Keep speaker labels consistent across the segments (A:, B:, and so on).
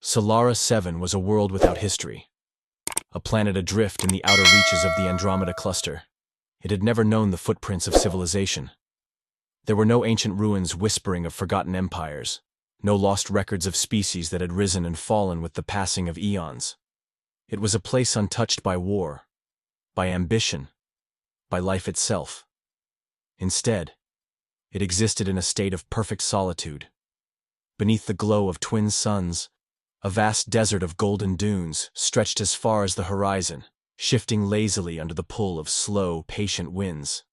A: Solara 7 was a world without history, a planet adrift in the outer reaches of the Andromeda cluster. It had never known the footprints of civilization. There were no ancient ruins whispering of forgotten empires, no lost records of species that had risen and fallen with the passing of eons. It was a place untouched by war, by ambition, by life itself. Instead, it existed in a state of perfect solitude. Beneath the glow of twin suns, a vast desert of golden dunes stretched as far as the horizon, shifting lazily under the pull of slow, patient winds.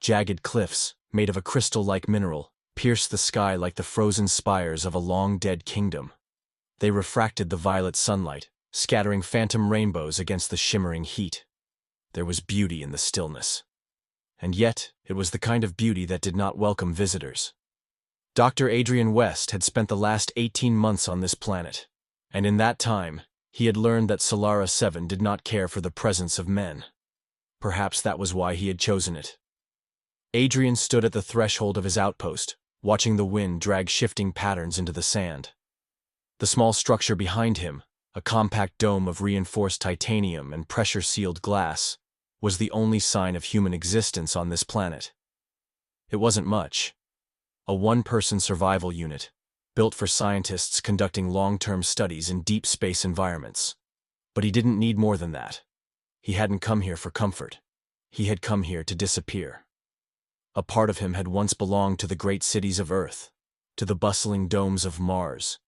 A: Jagged cliffs, made of a crystal-like mineral, pierced the sky like the frozen spires of a long-dead kingdom. They refracted the violet sunlight, scattering phantom rainbows against the shimmering heat. There was beauty in the stillness. And yet, it was the kind of beauty that did not welcome visitors. Dr. Adrian West had spent the last 18 months on this planet, and in that time, he had learned that Solara 7 did not care for the presence of men. Perhaps that was why he had chosen it. Adrian stood at the threshold of his outpost, watching the wind drag shifting patterns into the sand. The small structure behind him, a compact dome of reinforced titanium and pressure-sealed glass, was the only sign of human existence on this planet. It wasn't much. A one-person survival unit, built for scientists conducting long-term studies in deep space environments. But he didn't need more than that. He hadn't come here for comfort. He had come here to disappear. A part of him had once belonged to the great cities of Earth, to the bustling domes of Mars,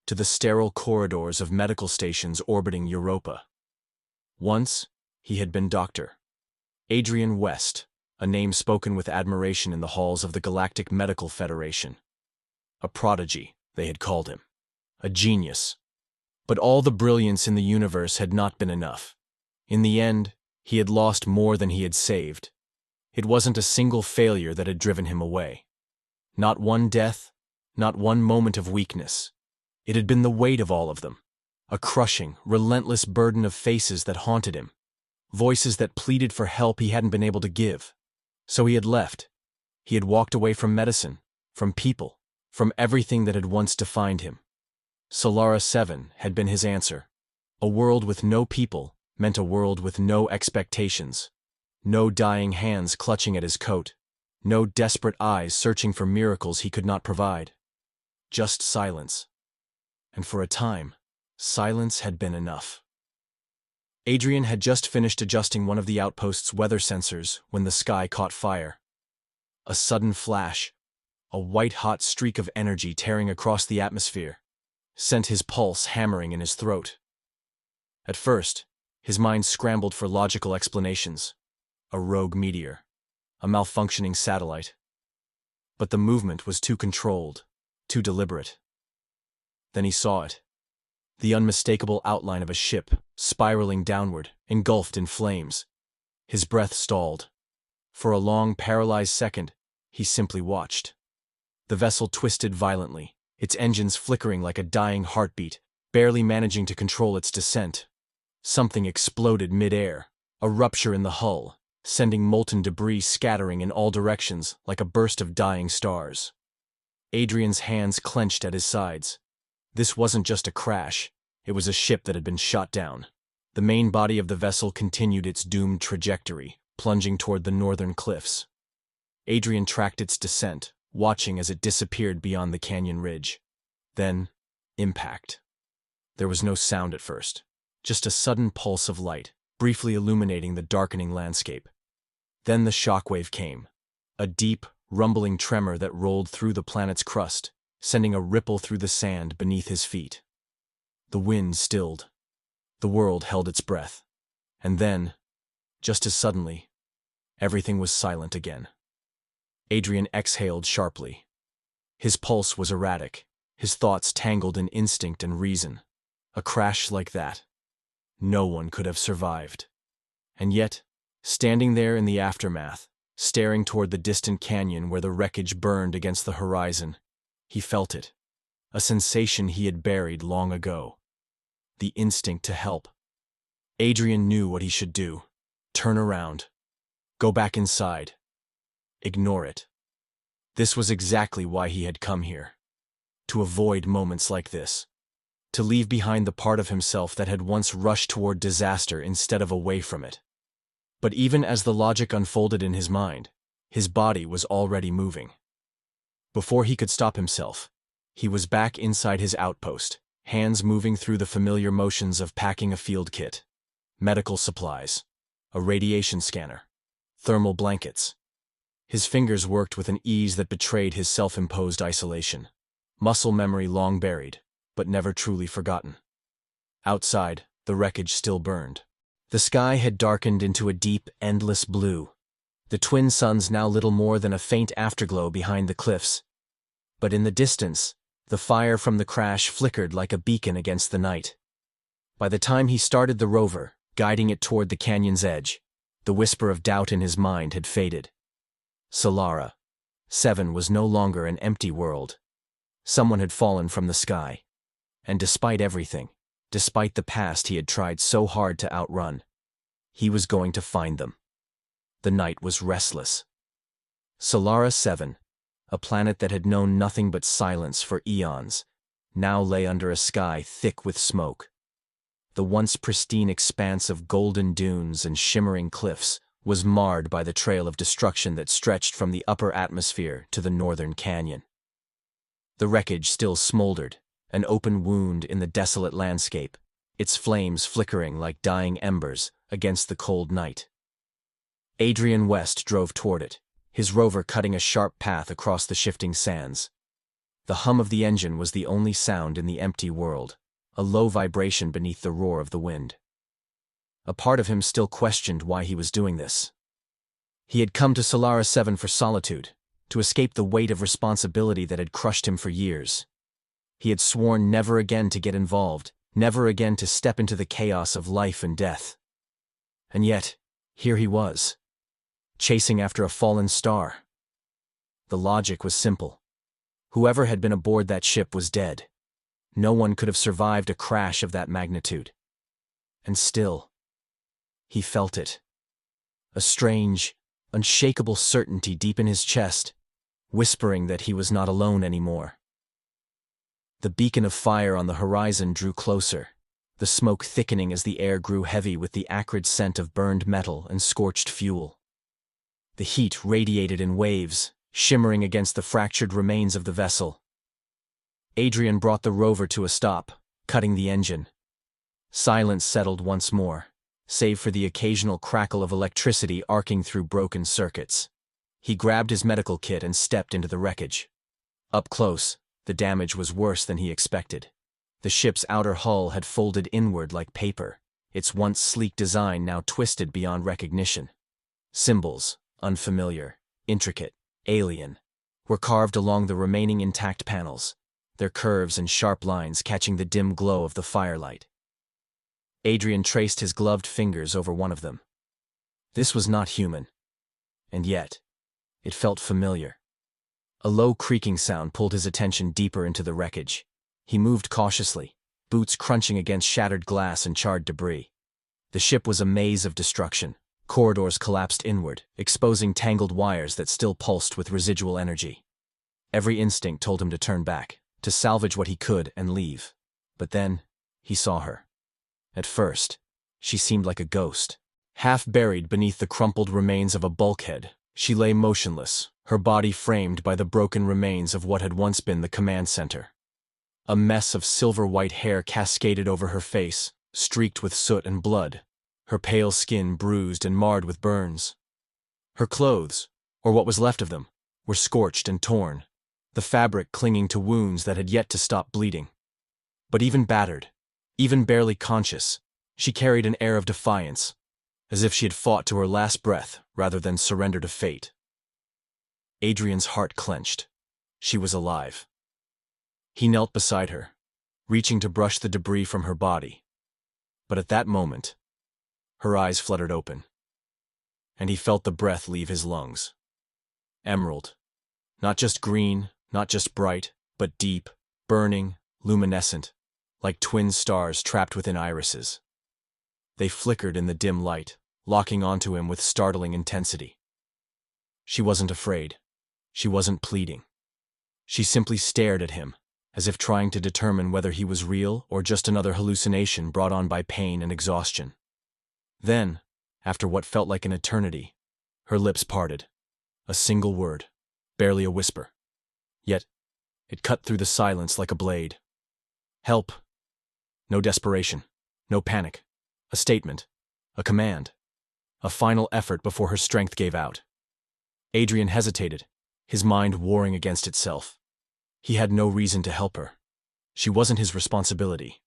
A: to the sterile corridors of medical stations orbiting Europa. Once, he had been Dr. Adrian West, a name spoken with admiration in the halls of the Galactic Medical Federation. A prodigy, they had called him. A genius. But all the brilliance in the universe had not been enough. In the end, he had lost more than he had saved. It wasn't a single failure that had driven him away. Not one death, not one moment of weakness. It had been the weight of all of them. A crushing, relentless burden of faces that haunted him. Voices that pleaded for help he hadn't been able to give. So he had left. He had walked away from medicine, from people, from everything that had once defined him. Solara 7 had been his answer. A world with no people meant a world with no expectations. No dying hands clutching at his coat. No desperate eyes searching for miracles he could not provide. Just silence. And for a time, silence had been enough. Adrian had just finished adjusting one of the outpost's weather sensors when the sky caught fire. A sudden flash, a white-hot streak of energy tearing across the atmosphere, sent his pulse hammering in his throat. At first, his mind scrambled for logical explanations. A rogue meteor, a malfunctioning satellite. But the movement was too controlled, too deliberate. Then he saw it. The unmistakable outline of a ship, spiraling downward, engulfed in flames. His breath stalled. For a long, paralyzed second, he simply watched. The vessel twisted violently, its engines flickering like a dying heartbeat, barely managing to control its descent. Something exploded mid-air, a rupture in the hull, sending molten debris scattering in all directions like a burst of dying stars. Adrian's hands clenched at his sides. This wasn't just a crash, it was a ship that had been shot down. The main body of the vessel continued its doomed trajectory, plunging toward the northern cliffs. Adrian tracked its descent, watching as it disappeared beyond the canyon ridge. Then, impact. There was no sound at first, just a sudden pulse of light, briefly illuminating the darkening landscape. Then the shockwave came, a deep, rumbling tremor that rolled through the planet's crust, sending a ripple through the sand beneath his feet. The wind stilled. The world held its breath. And then, just as suddenly, everything was silent again. Adrian exhaled sharply. His pulse was erratic, his thoughts tangled in instinct and reason. A crash like that, no one could have survived. And yet, standing there in the aftermath, staring toward the distant canyon where the wreckage burned against the horizon, he felt it, a sensation he had buried long ago. The instinct to help. Adrian knew what he should do. Turn around. Go back inside. Ignore it. This was exactly why he had come here. To avoid moments like this. to leave behind the part of himself that had once rushed toward disaster instead of away from it. But even as the logic unfolded in his mind, his body was already moving. Before he could stop himself, he was back inside his outpost, hands moving through the familiar motions of packing a field kit, medical supplies, a radiation scanner, thermal blankets. His fingers worked with an ease that betrayed his self-imposed isolation, muscle memory long buried, but never truly forgotten. Outside, the wreckage still burned. The sky had darkened into a deep, endless blue, the twin suns now little more than a faint afterglow behind the cliffs. But in the distance, the fire from the crash flickered like a beacon against the night. By the time he started the rover, guiding it toward the canyon's edge, the whisper of doubt in his mind had faded. Solara 7 was no longer an empty world. Someone had fallen from the sky. And despite everything, despite the past he had tried so hard to outrun, he was going to find them. The night was restless. Solara 7, a planet that had known nothing but silence for eons, now lay under a sky thick with smoke. The once pristine expanse of golden dunes and shimmering cliffs was marred by the trail of destruction that stretched from the upper atmosphere to the northern canyon. The wreckage still smoldered, an open wound in the desolate landscape, its flames flickering like dying embers against the cold night. Adrian West drove toward it, his rover cutting a sharp path across the shifting sands. The hum of the engine was the only sound in the empty world, a low vibration beneath the roar of the wind. A part of him still questioned why he was doing this. He had come to Solara 7 for solitude, to escape the weight of responsibility that had crushed him for years. He had sworn never again to get involved, never again to step into the chaos of life and death. And yet, here he was, chasing after a fallen star. The logic was simple. Whoever had been aboard that ship was dead. No one could have survived a crash of that magnitude. And still, he felt it. A strange, unshakable certainty deep in his chest, whispering that he was not alone anymore. The beacon of fire on the horizon drew closer, the smoke thickening as the air grew heavy with the acrid scent of burned metal and scorched fuel. The heat radiated in waves, shimmering against the fractured remains of the vessel. Adrian brought the rover to a stop, cutting the engine. Silence settled once more, save for the occasional crackle of electricity arcing through broken circuits. He grabbed his medical kit and stepped into the wreckage. Up close, the damage was worse than he expected. The ship's outer hull had folded inward like paper, its once sleek design now twisted beyond recognition. Symbols, unfamiliar, intricate, alien, were carved along the remaining intact panels, their curves and sharp lines catching the dim glow of the firelight. Adrian traced his gloved fingers over one of them. This was not human. And yet, it felt familiar. A low creaking sound pulled his attention deeper into the wreckage. He moved cautiously, boots crunching against shattered glass and charred debris. The ship was a maze of destruction. Corridors collapsed inward, exposing tangled wires that still pulsed with residual energy. Every instinct told him to turn back, to salvage what he could and leave. But then, he saw her. At first, she seemed like a ghost. Half buried beneath the crumpled remains of a bulkhead, she lay motionless, her body framed by the broken remains of what had once been the command center. A mess of silver-white hair cascaded over her face, streaked with soot and blood, her pale skin bruised and marred with burns. Her clothes, or what was left of them, were scorched and torn, the fabric clinging to wounds that had yet to stop bleeding. But even battered, even barely conscious, she carried an air of defiance, as if she had fought to her last breath rather than surrender to fate. Adrian's heart clenched. She was alive. He knelt beside her, reaching to brush the debris from her body. But at that moment, her eyes fluttered open, and he felt the breath leave his lungs. Emerald. Not just green, not just bright, but deep, burning, luminescent, like twin stars trapped within irises. They flickered in the dim light, locking onto him with startling intensity. She wasn't afraid. She wasn't pleading. She simply stared at him, as if trying to determine whether he was real or just another hallucination brought on by pain and exhaustion. Then, after what felt like an eternity, her lips parted. A single word, barely a whisper. Yet, it cut through the silence like a blade. Help. No desperation, no panic. A statement, a command, a final effort before her strength gave out. Adrian hesitated, his mind warring against itself. He had no reason to help her. She wasn't his responsibility.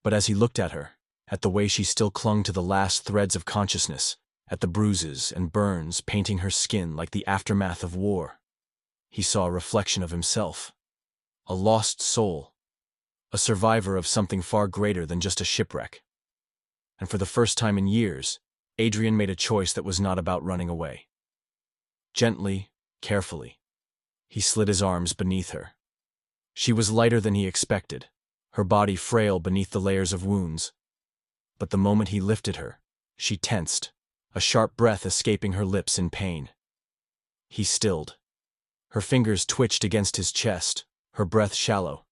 A: But as he looked at her, at the way she still clung to the last threads of consciousness, at the bruises and burns painting her skin like the aftermath of war, he saw a reflection of himself. A lost soul. A survivor of something far greater than just a shipwreck. And for the first time in years, Adrian made a choice that was not about running away. Gently, carefully, he slid his arms beneath her. She was lighter than he expected, her body frail beneath the layers of wounds. But the moment he lifted her, she tensed, a sharp breath escaping her lips in pain. He stilled. Her fingers twitched against his chest, her breath shallow.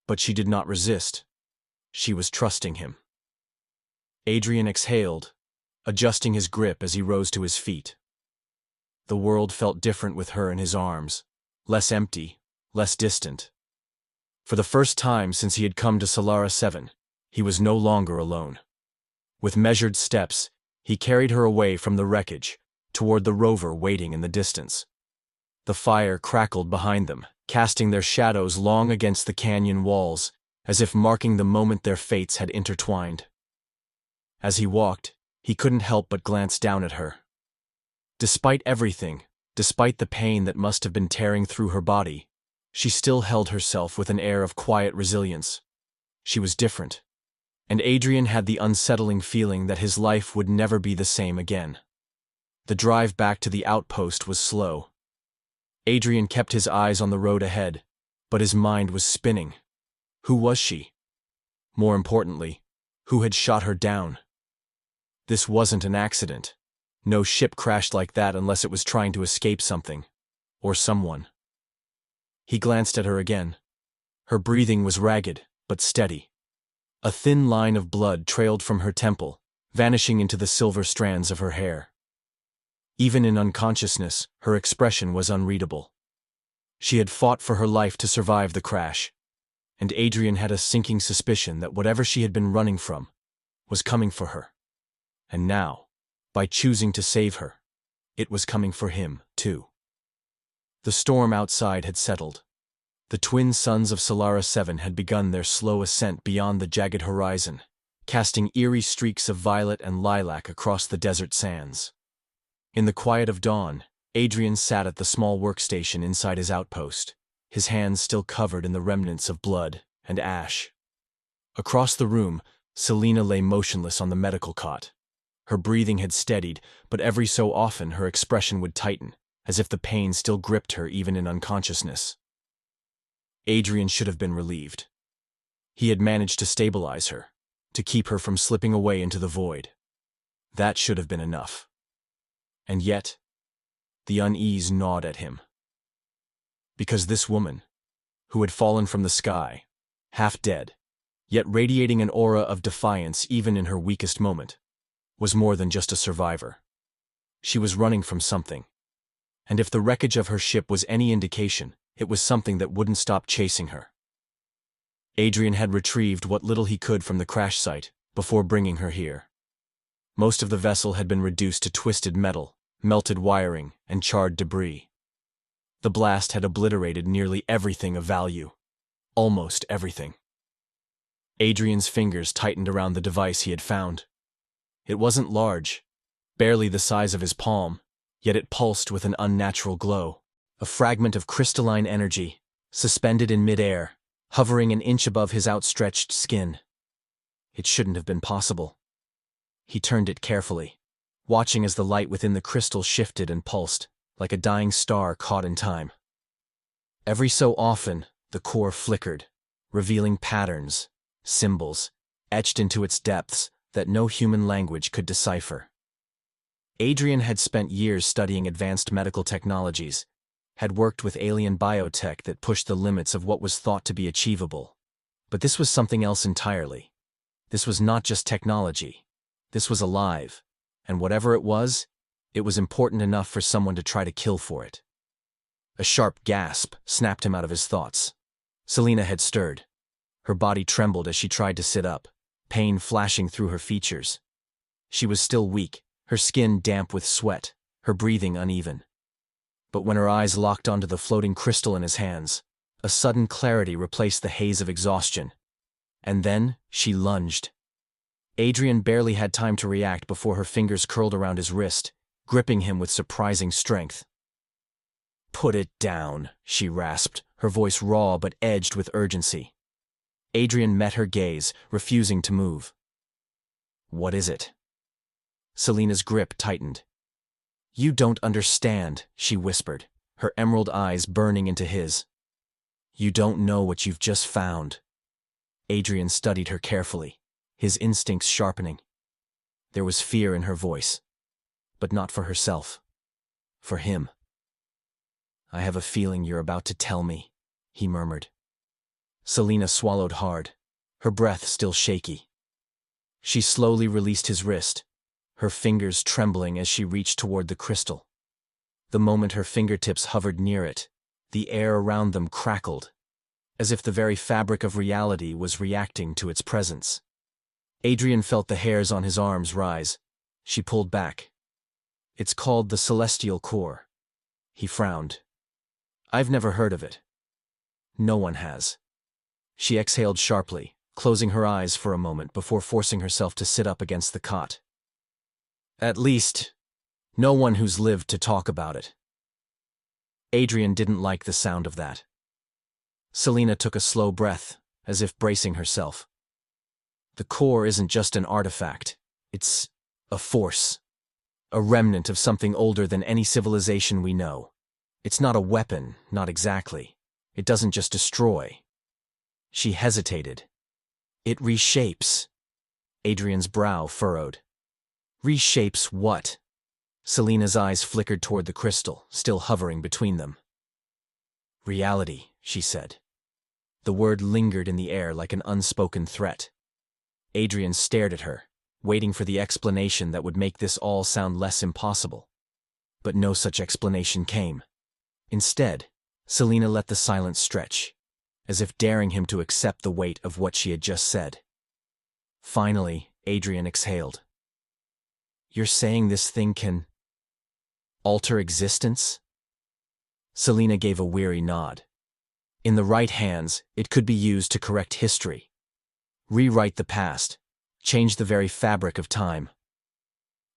A: But she did not resist. She was trusting him. Adrian exhaled, adjusting his grip as he rose to his feet. The world felt different with her in his arms, less empty, less distant. For the first time since he had come to Solara 7, he was no longer alone. With measured steps, he carried her away from the wreckage, toward the rover waiting in the distance. The fire crackled behind them, casting their shadows long against the canyon walls, as if marking the moment their fates had intertwined. As he walked, he couldn't help but glance down at her. Despite everything, despite the pain that must have been tearing through her body, she still held herself with an air of quiet resilience. She was different, and Adrian had the unsettling feeling that his life would never be the same again. The drive back to the outpost was slow. Adrian kept his eyes on the road ahead, but his mind was spinning. Who was she? More importantly, who had shot her down? This wasn't an accident. No ship crashed like that unless it was trying to escape something, or someone. He glanced at her again. Her breathing was ragged, but steady. A thin line of blood trailed from her temple, vanishing into the silver strands of her hair. Even in unconsciousness, her expression was unreadable. She had fought for her life to survive the crash, and Adrian had a sinking suspicion that whatever she had been running from was coming for her. And now, by choosing to save her, it was coming for him, too. The storm outside had settled. The twin suns of Solara 7 had begun their slow ascent beyond the jagged horizon, casting eerie streaks of violet and lilac across the desert sands. In the quiet of dawn, Adrian sat at the small workstation inside his outpost, his hands still covered in the remnants of blood and ash. Across the room, Selena lay motionless on the medical cot. Her breathing had steadied, but every so often her expression would tighten, as if the pain still gripped her even in unconsciousness. Adrian should have been relieved. He had managed to stabilize her, to keep her from slipping away into the void. That should have been enough. And yet, the unease gnawed at him. Because this woman, who had fallen from the sky, half dead, yet radiating an aura of defiance even in her weakest moment, was more than just a survivor. She was running from something. And if the wreckage of her ship was any indication, it was something that wouldn't stop chasing her. Adrian had retrieved what little he could from the crash site before bringing her here. Most of the vessel had been reduced to twisted metal, melted wiring, and charred debris. The blast had obliterated nearly everything of value. Almost everything. Adrian's fingers tightened around the device he had found. It wasn't large, barely the size of his palm, yet it pulsed with an unnatural glow. A fragment of crystalline energy, suspended in midair, hovering an inch above his outstretched skin. It shouldn't have been possible. He turned it carefully, watching as the light within the crystal shifted and pulsed, like a dying star caught in time. Every so often, the core flickered, revealing patterns, symbols, etched into its depths that no human language could decipher. Adrian had spent years studying advanced medical technologies, had worked with alien biotech that pushed the limits of what was thought to be achievable. But this was something else entirely. This was not just technology. This was alive, and whatever it was important enough for someone to try to kill for it. A sharp gasp snapped him out of his thoughts. Selena had stirred. Her body trembled as she tried to sit up, pain flashing through her features. She was still weak, her skin damp with sweat, her breathing uneven. But when her eyes locked onto the floating crystal in his hands, a sudden clarity replaced the haze of exhaustion. And then she lunged. Adrian barely had time to react before her fingers curled around his wrist, gripping him with surprising strength. "Put it down," she rasped, her voice raw but edged with urgency. Adrian met her gaze, refusing to move. "What is it?" Selena's grip tightened. "You don't understand," she whispered, her emerald eyes burning into his. "You don't know what you've just found." Adrian studied her carefully, his instincts sharpening. There was fear in her voice, but not for herself. For him. "I have a feeling you're about to tell me," he murmured. Selena swallowed hard, her breath still shaky. She slowly released his wrist, her fingers trembling as she reached toward the crystal. The moment her fingertips hovered near it, the air around them crackled, as if the very fabric of reality was reacting to its presence. Adrian felt the hairs on his arms rise. She pulled back. "It's called the Celestial Core." He frowned. "I've never heard of it." "No one has." She exhaled sharply, closing her eyes for a moment before forcing herself to sit up against the cot. "At least, no one who's lived to talk about it." Adrian didn't like the sound of that. Selena took a slow breath, as if bracing herself. "The core isn't just an artifact. It's a force. A remnant of something older than any civilization we know. It's not a weapon, not exactly. It doesn't just destroy." She hesitated. "It reshapes." Adrian's brow furrowed. "Reshapes what?" Selena's eyes flickered toward the crystal, still hovering between them. "Reality," she said. The word lingered in the air like an unspoken threat. Adrian stared at her, waiting for the explanation that would make this all sound less impossible. But no such explanation came. Instead, Selena let the silence stretch, as if daring him to accept the weight of what she had just said. Finally, Adrian exhaled. "You're saying this thing can alter existence?" Selena gave a weary nod. In the right hands, it could be used to correct history, rewrite the past, change the very fabric of time.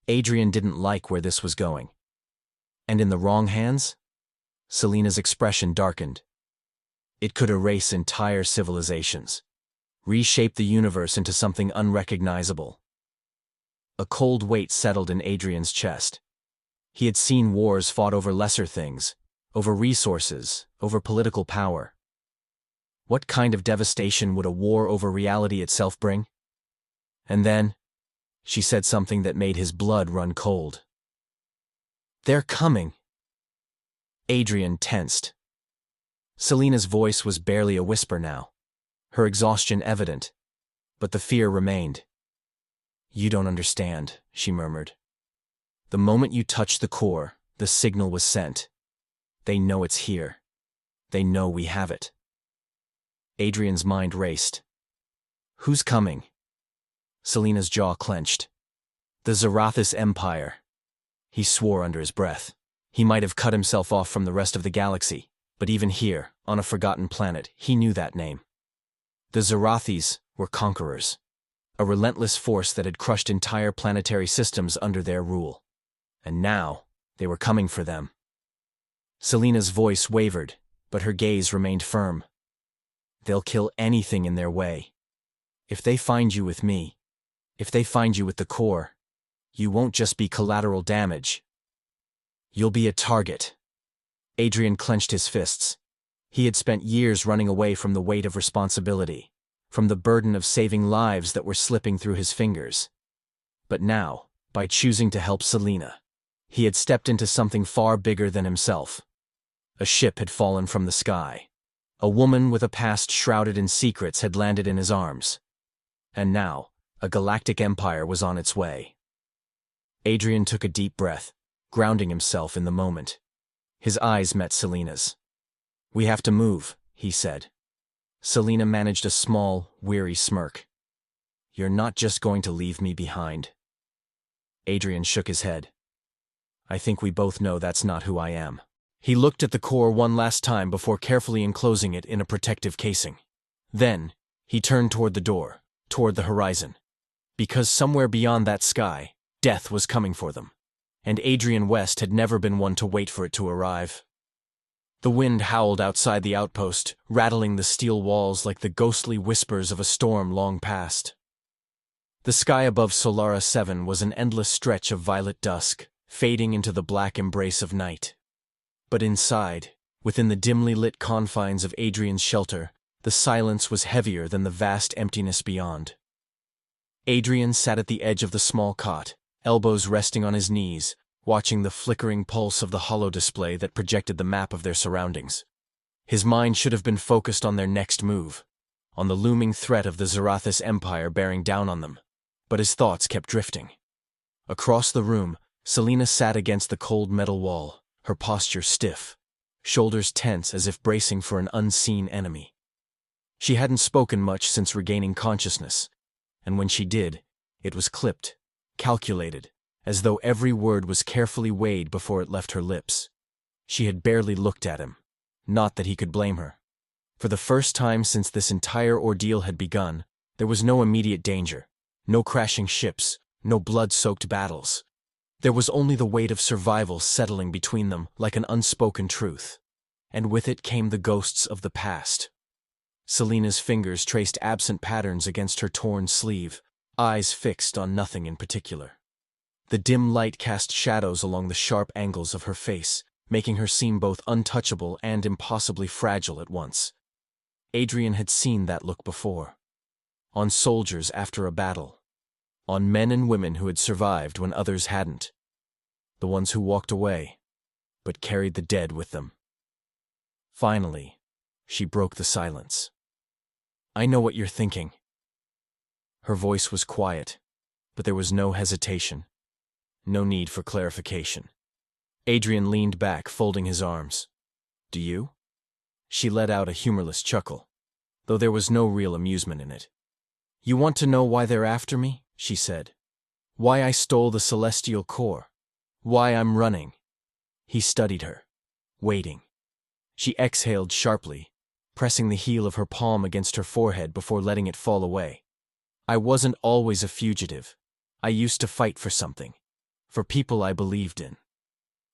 A: Adrian didn't like where this was going. And in the wrong hands? Selena's expression darkened. It could erase entire civilizations, reshape the universe into something unrecognizable. A cold weight settled in Adrian's chest. He had seen wars fought over lesser things, over resources, over political power. What kind of devastation would a war over reality itself bring? And then, she said something that made his blood run cold. "They're coming." Adrian tensed. Selena's voice was barely a whisper now, her exhaustion evident, but the fear remained. "You don't understand," she murmured. "The moment you touched the core, the signal was sent. They know it's here. They know we have it." Adrian's mind raced. "Who's coming?" Selena's jaw clenched. "The Zerathis Empire." He swore under his breath. He might have cut himself off from the rest of the galaxy, but even here, on a forgotten planet, he knew that name. The Zerathis were conquerors, a relentless force that had crushed entire planetary systems under their rule. And now, they were coming for them. Selena's voice wavered, but her gaze remained firm. "They'll kill anything in their way. If they find you with me, if they find you with the core, you won't just be collateral damage. You'll be a target." Adrian clenched his fists. He had spent years running away from the weight of responsibility, from the burden of saving lives that were slipping through his fingers. But now, by choosing to help Selena, he had stepped into something far bigger than himself. A ship had fallen from the sky. A woman with a past shrouded in secrets had landed in his arms. And now, a galactic empire was on its way. Adrian took a deep breath, grounding himself in the moment. His eyes met Selena's. "We have to move," he said. Selena managed a small, weary smirk. "You're not just going to leave me behind." Adrian shook his head. "I think we both know that's not who I am." He looked at the core one last time before carefully enclosing it in a protective casing. Then, he turned toward the door, toward the horizon. Because somewhere beyond that sky, death was coming for them. And Adrian West had never been one to wait for it to arrive. The wind howled outside the outpost, rattling the steel walls like the ghostly whispers of a storm long past. The sky above Solara 7 was an endless stretch of violet dusk, fading into the black embrace of night. But inside, within the dimly lit confines of Adrian's shelter, the silence was heavier than the vast emptiness beyond. Adrian sat at the edge of the small cot, elbows resting on his knees, watching the flickering pulse of the holodisplay that projected the map of their surroundings. His mind should have been focused on their next move, on the looming threat of the Zerathis Empire bearing down on them, but his thoughts kept drifting. Across the room, Selena sat against the cold metal wall, her posture stiff, shoulders tense as if bracing for an unseen enemy. She hadn't spoken much since regaining consciousness, and when she did, it was clipped, calculated, as though every word was carefully weighed before it left her lips. She had barely looked at him. Not that he could blame her. For the first time since this entire ordeal had begun, there was no immediate danger, no crashing ships, no blood-soaked battles. There was only the weight of survival settling between them like an unspoken truth. And with it came the ghosts of the past. Selena's fingers traced absent patterns against her torn sleeve, eyes fixed on nothing in particular. The dim light cast shadows along the sharp angles of her face, making her seem both untouchable and impossibly fragile at once. Adrian had seen that look before. On soldiers after a battle. On men and women who had survived when others hadn't. The ones who walked away, but carried the dead with them. Finally, she broke the silence. "I know what you're thinking." Her voice was quiet, but there was no hesitation. No need for clarification. Adrian leaned back, folding his arms. "Do you?" She let out a humorless chuckle, though there was no real amusement in it. "You want to know why they're after me?" she said. "Why I stole the celestial core. Why I'm running." He studied her, waiting. She exhaled sharply, pressing the heel of her palm against her forehead before letting it fall away. "I wasn't always a fugitive. I used to fight for something. For people I believed in."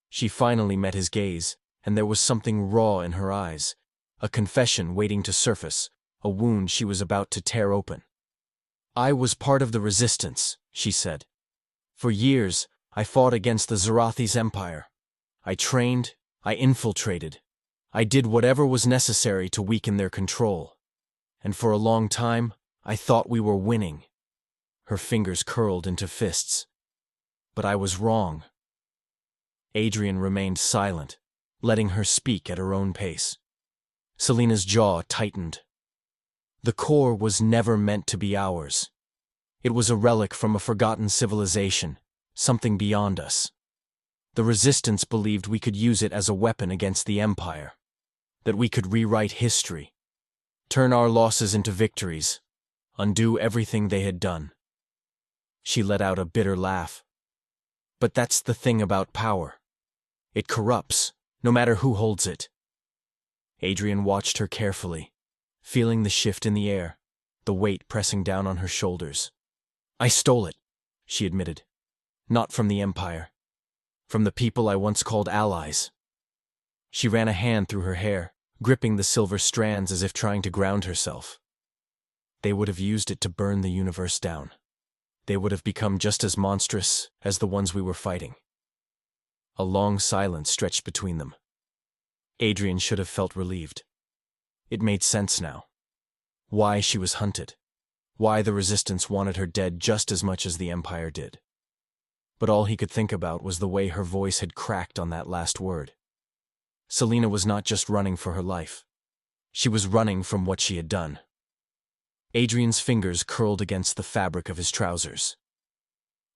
A: She finally met his gaze, and there was something raw in her eyes, a confession waiting to surface, a wound she was about to tear open. "I was part of the resistance," she said. "For years, I fought against the Zerathis Empire. I trained, I infiltrated. I did whatever was necessary to weaken their control. And for a long time, I thought we were winning." Her fingers curled into fists. "But I was wrong." Adrian remained silent, letting her speak at her own pace. Selena's jaw tightened. The core was never meant to be ours. It was a relic from a forgotten civilization, something beyond us. The Resistance believed we could use it as a weapon against the Empire, that we could rewrite history, turn our losses into victories, undo everything they had done. She let out a bitter laugh. "But that's the thing about power. It corrupts, no matter who holds it." Adrian watched her carefully, feeling the shift in the air, the weight pressing down on her shoulders. "I stole it," she admitted. "Not from the Empire. From the people I once called allies." She ran a hand through her hair, gripping the silver strands as if trying to ground herself. "They would have used it to burn the universe down. They would have become just as monstrous as the ones we were fighting." A long silence stretched between them. Adrian should have felt relieved. It made sense now. Why she was hunted. Why the Resistance wanted her dead just as much as the Empire did. But all he could think about was the way her voice had cracked on that last word. Selina was not just running for her life. She was running from what she had done. Adrian's fingers curled against the fabric of his trousers.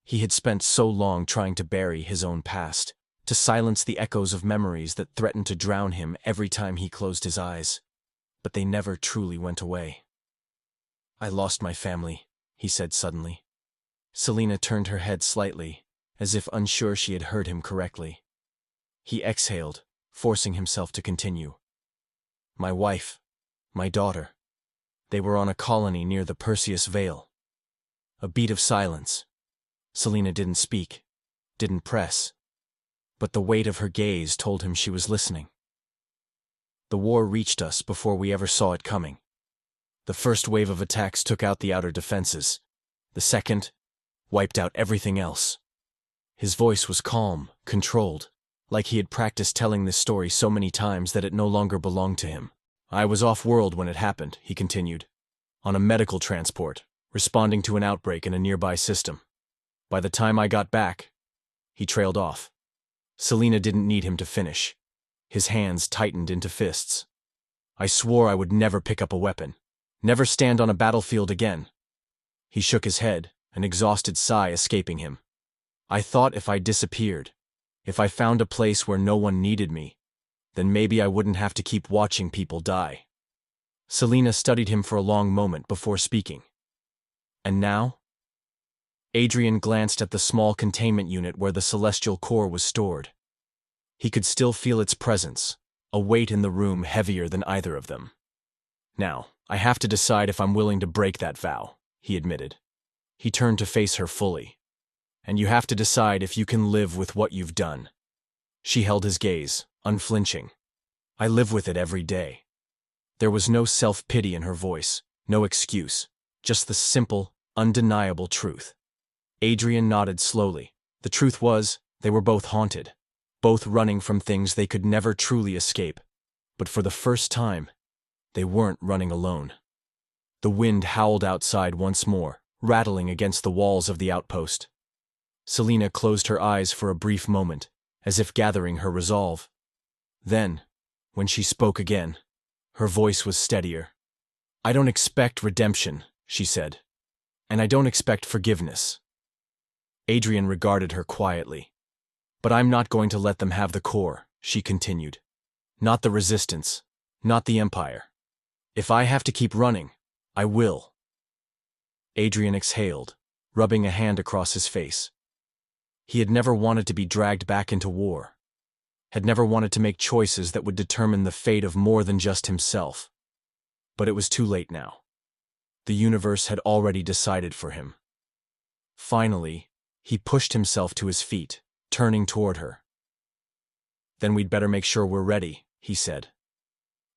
A: He had spent so long trying to bury his own past, to silence the echoes of memories that threatened to drown him every time he closed his eyes. But they never truly went away. "I lost my family," he said suddenly. Selina turned her head slightly, as if unsure she had heard him correctly. He exhaled, forcing himself to continue. "My wife, my daughter. They were on a colony near the Perseus Vale." A beat of silence. Selina didn't speak, didn't press, but the weight of her gaze told him she was listening. "The war reached us before we ever saw it coming. The first wave of attacks took out the outer defenses. The second wiped out everything else." His voice was calm, controlled, like he had practiced telling this story so many times that it no longer belonged to him. "I was off-world when it happened," he continued, "on a medical transport, responding to an outbreak in a nearby system. By the time I got back," he trailed off. Selina didn't need him to finish. His hands tightened into fists. "I swore I would never pick up a weapon, never stand on a battlefield again." He shook his head, an exhausted sigh escaping him. "I thought if I disappeared, if I found a place where no one needed me, then maybe I wouldn't have to keep watching people die." Selina studied him for a long moment before speaking. "And now?" Adrian glanced at the small containment unit where the celestial core was stored. He could still feel its presence, a weight in the room heavier than either of them. "Now, I have to decide if I'm willing to break that vow," he admitted. He turned to face her fully. "And you have to decide if you can live with what you've done." She held his gaze, unflinching. "I live with it every day." There was no self-pity in her voice, no excuse, just the simple, undeniable truth. Adrian nodded slowly. The truth was, they were both haunted, both running from things they could never truly escape. But for the first time, they weren't running alone. The wind howled outside once more, rattling against the walls of the outpost. Selina closed her eyes for a brief moment, as if gathering her resolve. Then, when she spoke again, her voice was steadier. "I don't expect redemption," she said. "And I don't expect forgiveness." Adrian regarded her quietly. "But I'm not going to let them have the core," she continued. "Not the resistance, not the Empire. If I have to keep running, I will." Adrian exhaled, rubbing a hand across his face. He had never wanted to be dragged back into war, had never wanted to make choices that would determine the fate of more than just himself. But it was too late now. The universe had already decided for him. Finally, he pushed himself to his feet, turning toward her. "Then we'd better make sure we're ready," he said.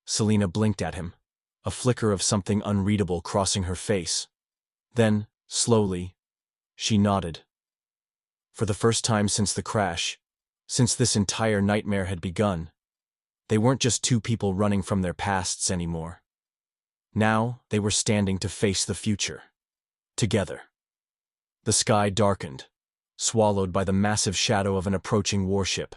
A: Selina blinked at him, a flicker of something unreadable crossing her face. Then, slowly, she nodded. For the first time since the crash, since this entire nightmare had begun, they weren't just two people running from their pasts anymore. Now they were standing to face the future, together. The sky darkened, swallowed by the massive shadow of an approaching warship.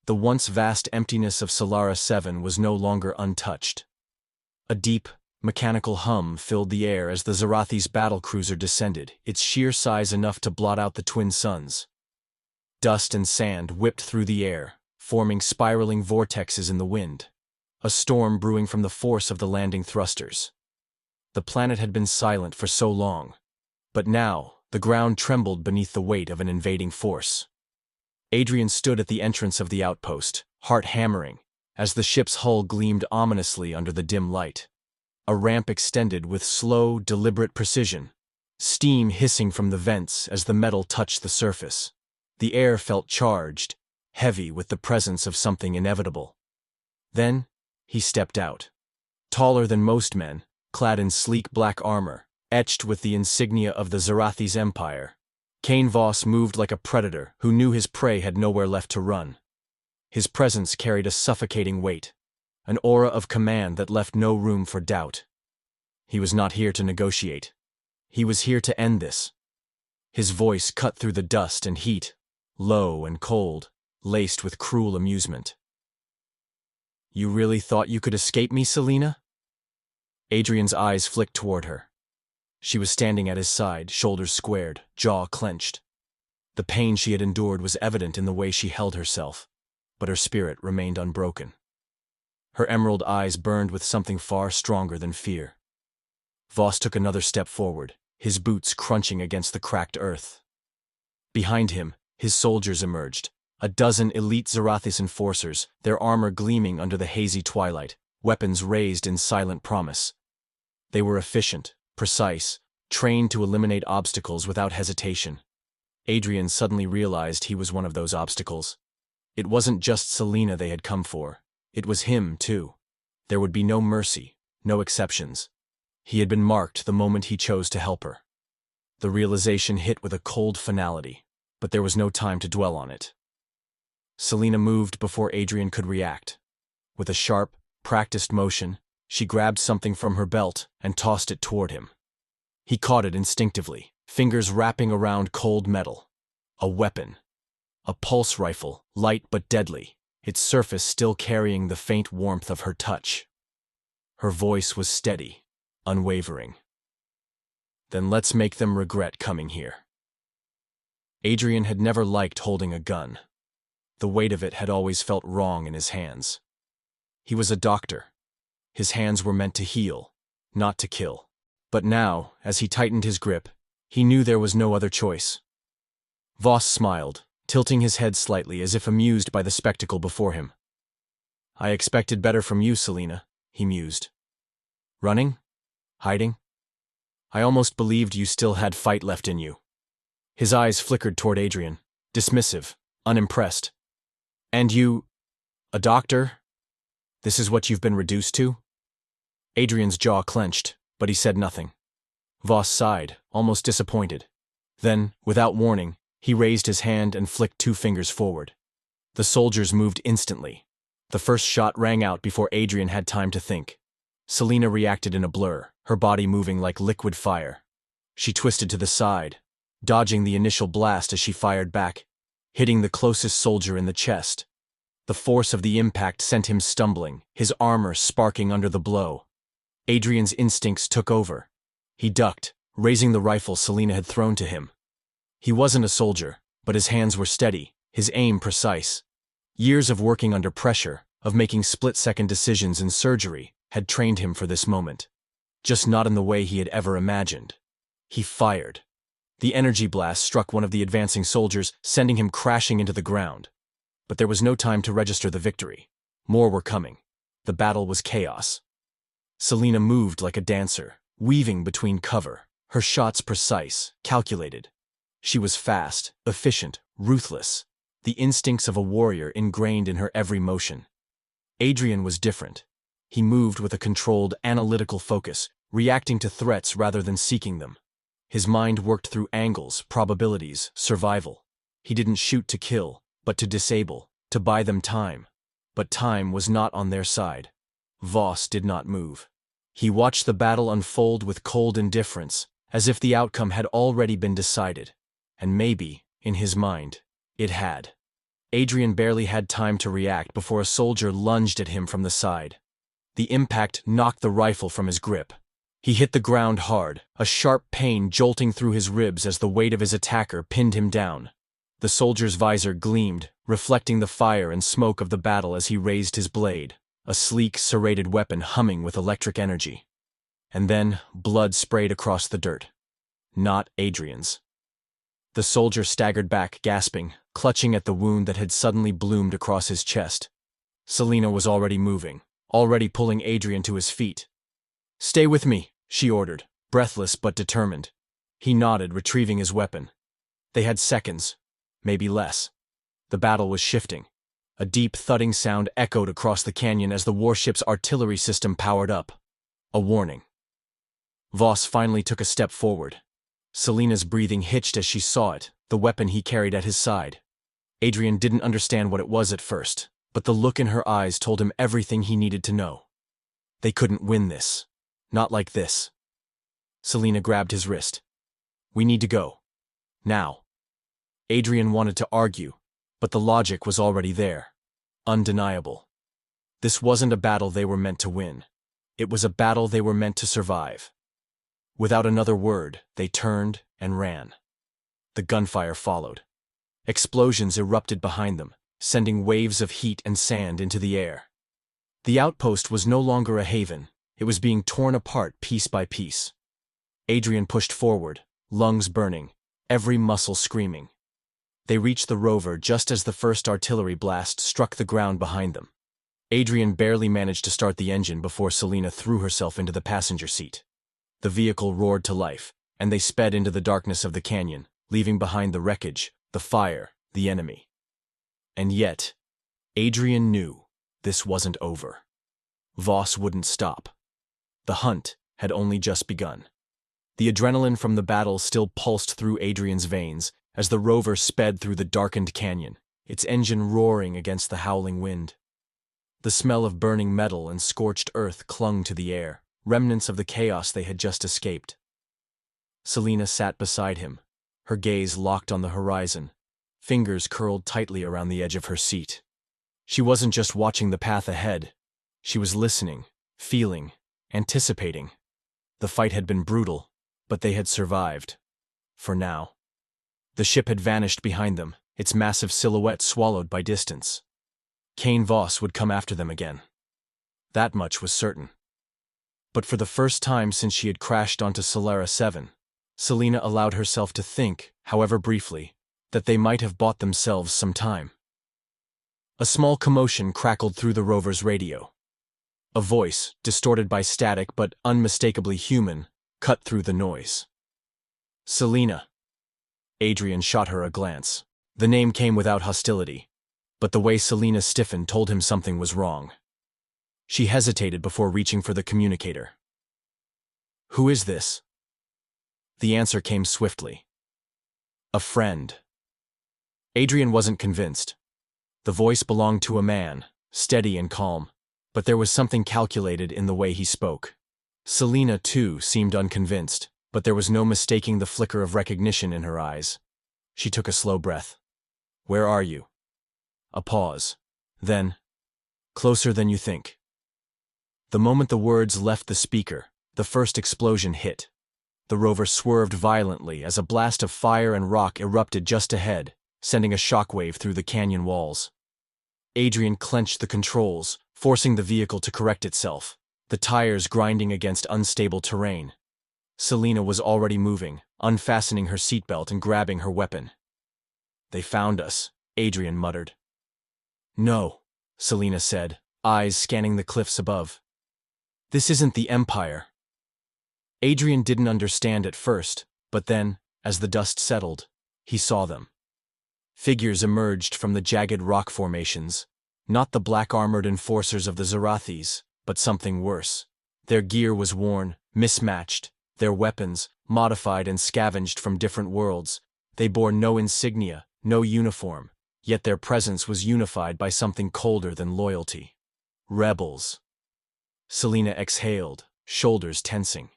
A: The once vast emptiness of Solara 7 was no longer untouched. A deep, mechanical hum filled the air as the Zerathis battlecruiser descended, its sheer size enough to blot out the twin suns. Dust and sand whipped through the air, forming spiraling vortexes in the wind, a storm brewing from the force of the landing thrusters. The planet had been silent for so long, but now the ground trembled beneath the weight of an invading force. Adrian stood at the entrance of the outpost, heart hammering, as the ship's hull gleamed ominously under the dim light. A ramp extended with slow, deliberate precision, steam hissing from the vents as the metal touched the surface. The air felt charged, heavy with the presence of something inevitable. Then, he stepped out. Taller than most men, clad in sleek black armor, etched with the insignia of the Zerathis Empire, Cain Voss moved like a predator who knew his prey had nowhere left to run. His presence carried a suffocating weight, an aura of command that left no room for doubt. He was not here to negotiate. He was here to end this. His voice cut through the dust and heat, low and cold, laced with cruel amusement. You really thought you could escape me, Selena? Adrian's eyes flicked toward her. She was standing at his side, shoulders squared, jaw clenched. The pain she had endured was evident in the way she held herself, but her spirit remained unbroken. Her emerald eyes burned with something far stronger than fear. Voss took another step forward, his boots crunching against the cracked earth. Behind him, his soldiers emerged, a dozen elite Zerathis enforcers, their armor gleaming under the hazy twilight, weapons raised in silent promise. They were efficient, precise, trained to eliminate obstacles without hesitation. Adrian suddenly realized he was one of those obstacles. It wasn't just Selena they had come for. It was him, too. There would be no mercy, no exceptions. He had been marked the moment he chose to help her. The realization hit with a cold finality, but there was no time to dwell on it. Selena moved before Adrian could react. With a sharp, practiced motion, she grabbed something from her belt and tossed it toward him. He caught it instinctively, fingers wrapping around cold metal. A weapon. A pulse rifle, light but deadly, its surface still carrying the faint warmth of her touch. Her voice was steady, unwavering. Then let's make them regret coming here. Adrian had never liked holding a gun. The weight of it had always felt wrong in his hands. He was a doctor. His hands were meant to heal, not to kill. But now, as he tightened his grip, he knew there was no other choice. Voss smiled, tilting his head slightly as if amused by the spectacle before him. I expected better from you, Selena, he mused. Running? Hiding? I almost believed you still had fight left in you. His eyes flickered toward Adrian, dismissive, unimpressed. And you, a doctor? This is what you've been reduced to? Adrian's jaw clenched, but he said nothing. Voss sighed, almost disappointed. Then, without warning, he raised his hand and flicked 2 fingers forward. The soldiers moved instantly. The first shot rang out before Adrian had time to think. Selena reacted in a blur, her body moving like liquid fire. She twisted to the side, dodging the initial blast as she fired back, hitting the closest soldier in the chest. The force of the impact sent him stumbling, his armor sparking under the blow. Adrian's instincts took over. He ducked, raising the rifle Selena had thrown to him. He wasn't a soldier, but his hands were steady, his aim precise. Years of working under pressure, of making split-second decisions in surgery, had trained him for this moment. Just not in the way he had ever imagined. He fired. The energy blast struck one of the advancing soldiers, sending him crashing into the ground. But there was no time to register the victory. More were coming. The battle was chaos. Selena moved like a dancer, weaving between cover, her shots precise, calculated. She was fast, efficient, ruthless, the instincts of a warrior ingrained in her every motion. Adrian was different. He moved with a controlled, analytical focus, reacting to threats rather than seeking them. His mind worked through angles, probabilities, survival. He didn't shoot to kill, but to disable, to buy them time. But time was not on their side. Voss did not move. He watched the battle unfold with cold indifference, as if the outcome had already been decided. And maybe, in his mind, it had. Adrian barely had time to react before a soldier lunged at him from the side. The impact knocked the rifle from his grip. He hit the ground hard, a sharp pain jolting through his ribs as the weight of his attacker pinned him down. The soldier's visor gleamed, reflecting the fire and smoke of the battle as he raised his blade, a sleek, serrated weapon humming with electric energy. And then, blood sprayed across the dirt. Not Adrian's. The soldier staggered back, gasping, clutching at the wound that had suddenly bloomed across his chest. Selena was already moving, already pulling Adrian to his feet. "Stay with me," she ordered, breathless but determined. He nodded, retrieving his weapon. They had seconds, maybe less. The battle was shifting. A deep thudding sound echoed across the canyon as the warship's artillery system powered up. A warning. Voss finally took a step forward. Selena's breathing hitched as she saw it, the weapon he carried at his side. Adrian didn't understand what it was at first, but the look in her eyes told him everything he needed to know. They couldn't win this. Not like this. Selena grabbed his wrist. "We need to go. Now." Adrian wanted to argue, but the logic was already there. Undeniable. This wasn't a battle they were meant to win. It was a battle they were meant to survive. Without another word, they turned and ran. The gunfire followed. Explosions erupted behind them, sending waves of heat and sand into the air. The outpost was no longer a haven. It was being torn apart piece by piece. Adrian pushed forward, lungs burning, every muscle screaming. They reached the rover just as the first artillery blast struck the ground behind them. Adrian barely managed to start the engine before Selena threw herself into the passenger seat. The vehicle roared to life, and they sped into the darkness of the canyon, leaving behind the wreckage, the fire, the enemy. And yet, Adrian knew this wasn't over. Voss wouldn't stop. The hunt had only just begun. The adrenaline from the battle still pulsed through Adrian's veins as the rover sped through the darkened canyon, its engine roaring against the howling wind. The smell of burning metal and scorched earth clung to the air, remnants of the chaos they had just escaped. Selena sat beside him, her gaze locked on the horizon, fingers curled tightly around the edge of her seat. She wasn't just watching the path ahead. She was listening, feeling, anticipating. The fight had been brutal, but they had survived. For now. The ship had vanished behind them, its massive silhouette swallowed by distance. Kane Voss would come after them again. That much was certain. But for the first time since she had crashed onto Solera 7, Selena allowed herself to think, however briefly, that they might have bought themselves some time. A small commotion crackled through the rover's radio. A voice, distorted by static but unmistakably human, cut through the noise. Selena. Adrian shot her a glance. The name came without hostility, but the way Selena stiffened told him something was wrong. She hesitated before reaching for the communicator. "Who is this?" The answer came swiftly. "A friend." Adrian wasn't convinced. The voice belonged to a man, steady and calm, but there was something calculated in the way he spoke. Selena, too, seemed unconvinced, but there was no mistaking the flicker of recognition in her eyes. She took a slow breath. "Where are you?" A pause. Then, "Closer than you think." The moment the words left the speaker, the first explosion hit. The rover swerved violently as a blast of fire and rock erupted just ahead, sending a shockwave through the canyon walls. Adrian clenched the controls, forcing the vehicle to correct itself, the tires grinding against unstable terrain. Selena was already moving, unfastening her seatbelt and grabbing her weapon. "They found us," Adrian muttered. "No," Selena said, eyes scanning the cliffs above. "This isn't the Empire." Adrian didn't understand at first, but then, as the dust settled, he saw them. Figures emerged from the jagged rock formations, not the black-armored enforcers of the Zerathis, but something worse. Their gear was worn, mismatched, their weapons, modified and scavenged from different worlds. They bore no insignia, no uniform, yet their presence was unified by something colder than loyalty. Rebels. Selena exhaled, shoulders tensing.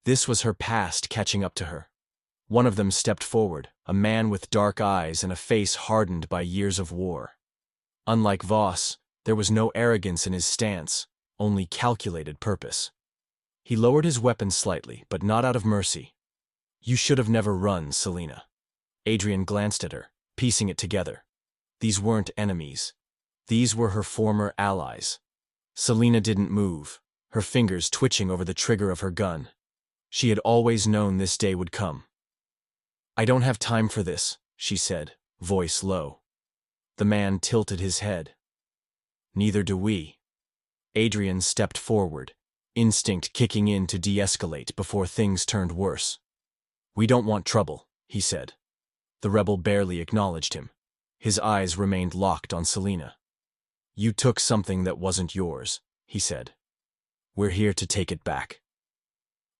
A: This was her past catching up to her. One of them stepped forward, a man with dark eyes and a face hardened by years of war. Unlike Voss, there was no arrogance in his stance, only calculated purpose. He lowered his weapon slightly, but not out of mercy. "You should have never run, Selena." Adrian glanced at her, piecing it together. These weren't enemies. These were her former allies. Selena didn't move, her fingers twitching over the trigger of her gun. She had always known this day would come. "I don't have time for this," she said, voice low. The man tilted his head. "Neither do we." Adrian stepped forward, instinct kicking in to de-escalate before things turned worse. "We don't want trouble," he said. The rebel barely acknowledged him. His eyes remained locked on Selena. "You took something that wasn't yours," he said. "We're here to take it back."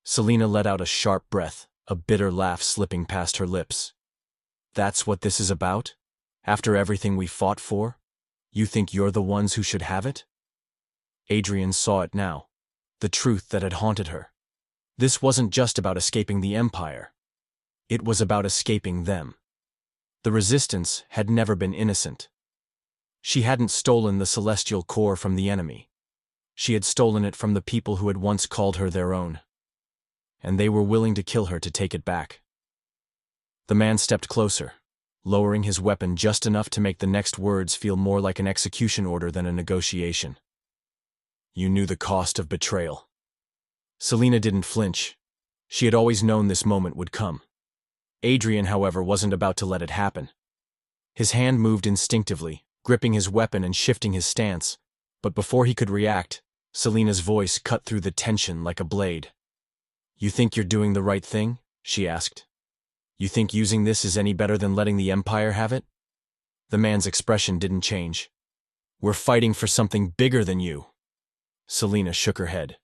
A: Selena let out a sharp breath, a bitter laugh slipping past her lips. "That's what this is about? After everything we fought for? You think you're the ones who should have it?" Adrian saw it now, the truth that had haunted her. This wasn't just about escaping the Empire. It was about escaping them. The resistance had never been innocent. She hadn't stolen the celestial core from the enemy. She had stolen it from the people who had once called her their own. And they were willing to kill her to take it back. The man stepped closer, lowering his weapon just enough to make the next words feel more like an execution order than a negotiation. You knew the cost of betrayal. Selena didn't flinch. She had always known this moment would come. Adrian, however, wasn't about to let it happen. His hand moved instinctively, gripping his weapon and shifting his stance, but before he could react, Selena's voice cut through the tension like a blade. You think you're doing the right thing? She asked. You think using this is any better than letting the Empire have it? The man's expression didn't change. We're fighting for something bigger than you. Selena shook her head.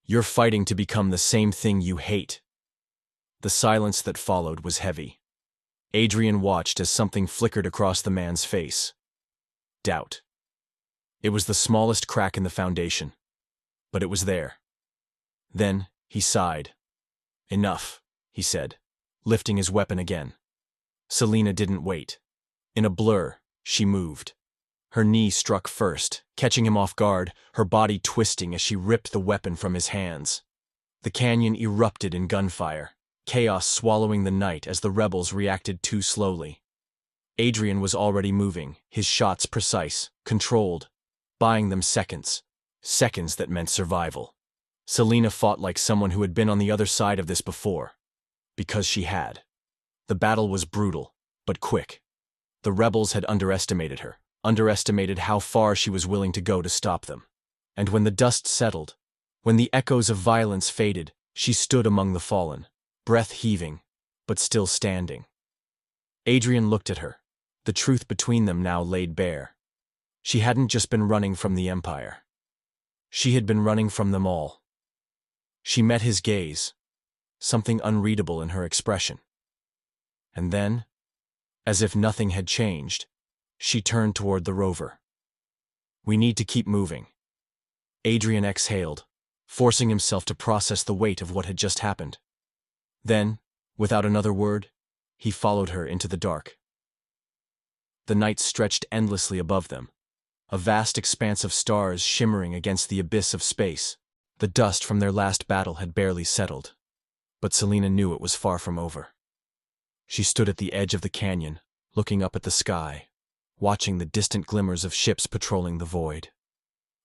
A: You're fighting to become the same thing you hate. The silence that followed was heavy. Adrian watched as something flickered across the man's face. Doubt. It was the smallest crack in the foundation, but it was there. Then he sighed. Enough, he said, lifting his weapon again. Selena didn't wait. In a blur, she moved. Her knee struck first, catching him off guard, her body twisting as she ripped the weapon from his hands. The canyon erupted in gunfire, chaos swallowing the night as the rebels reacted too slowly. Adrian was already moving, his shots precise, controlled, buying them seconds. Seconds that meant survival. Selena fought like someone who had been on the other side of this before. Because she had. The battle was brutal, but quick. The rebels had underestimated her, underestimated how far she was willing to go to stop them. And when the dust settled, when the echoes of violence faded, she stood among the fallen, breath heaving, but still standing. Adrian looked at her. The truth between them now laid bare. She hadn't just been running from the Empire. She had been running from them all. She met his gaze, something unreadable in her expression. And then, as if nothing had changed, she turned toward the rover. We need to keep moving. Adrian exhaled, forcing himself to process the weight of what had just happened. Then, without another word, he followed her into the dark. The night stretched endlessly above them, a vast expanse of stars shimmering against the abyss of space. The dust from their last battle had barely settled, but Selena knew it was far from over. She stood at the edge of the canyon, looking up at the sky, watching the distant glimmers of ships patrolling the void.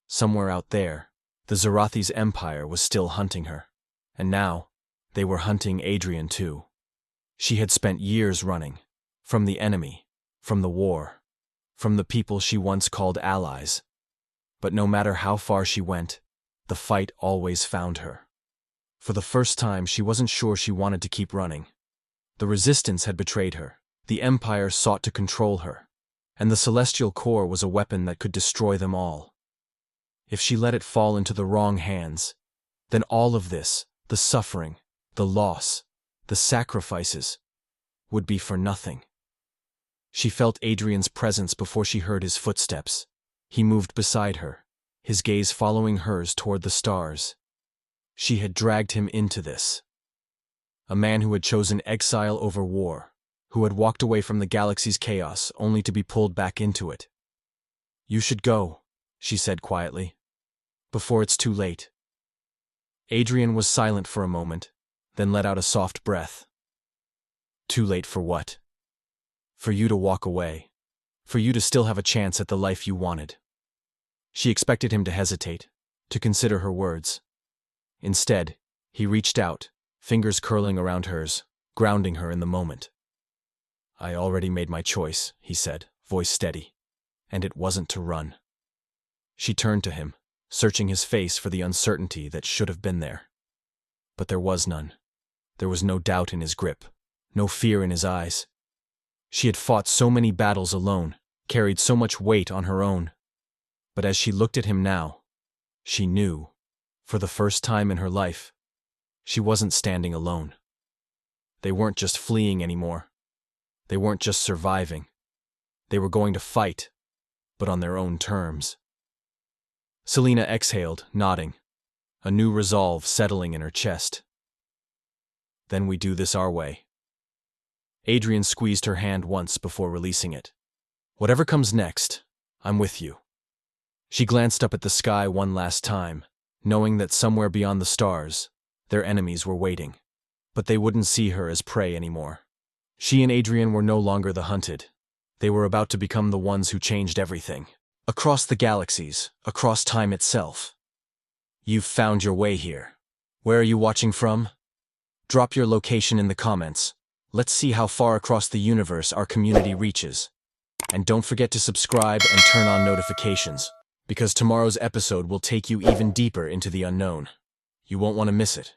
A: Somewhere out there, the Zerathis Empire was still hunting her, and now they were hunting Adrian too. She had spent years running, from the enemy, from the war, from the people she once called allies. But no matter how far she went, the fight always found her. For the first time, she wasn't sure she wanted to keep running. The resistance had betrayed her, the Empire sought to control her, and the celestial core was a weapon that could destroy them all. If she let it fall into the wrong hands, then all of this, the suffering, the loss, the sacrifices, would be for nothing. She felt Adrian's presence before she heard his footsteps. He moved beside her, his gaze following hers toward the stars. She had dragged him into this. A man who had chosen exile over war, who had walked away from the galaxy's chaos only to be pulled back into it. You should go, she said quietly, before it's too late. Adrian was silent for a moment, then let out a soft breath. Too late for what? For you to walk away. For you to still have a chance at the life you wanted. She expected him to hesitate, to consider her words. Instead, he reached out, fingers curling around hers, grounding her in the moment. I already made my choice, he said, voice steady, and it wasn't to run. She turned to him, searching his face for the uncertainty that should have been there. But there was none. There was no doubt in his grip, no fear in his eyes. She had fought so many battles alone, carried so much weight on her own. But as she looked at him now, she knew, for the first time in her life, she wasn't standing alone. They weren't just fleeing anymore. They weren't just surviving. They were going to fight, but on their own terms. Selena exhaled, nodding, a new resolve settling in her chest. Then we do this our way. Adrian squeezed her hand once before releasing it. Whatever comes next, I'm with you. She glanced up at the sky one last time, knowing that somewhere beyond the stars, their enemies were waiting. But they wouldn't see her as prey anymore. She and Adrian were no longer the hunted. They were about to become the ones who changed everything. Across the galaxies, across time itself. You've found your way here. Where are you watching from? Drop your location in the comments. Let's see how far across the universe our community reaches. And don't forget to subscribe and turn on notifications, because tomorrow's episode will take you even deeper into the unknown. You won't want to miss it.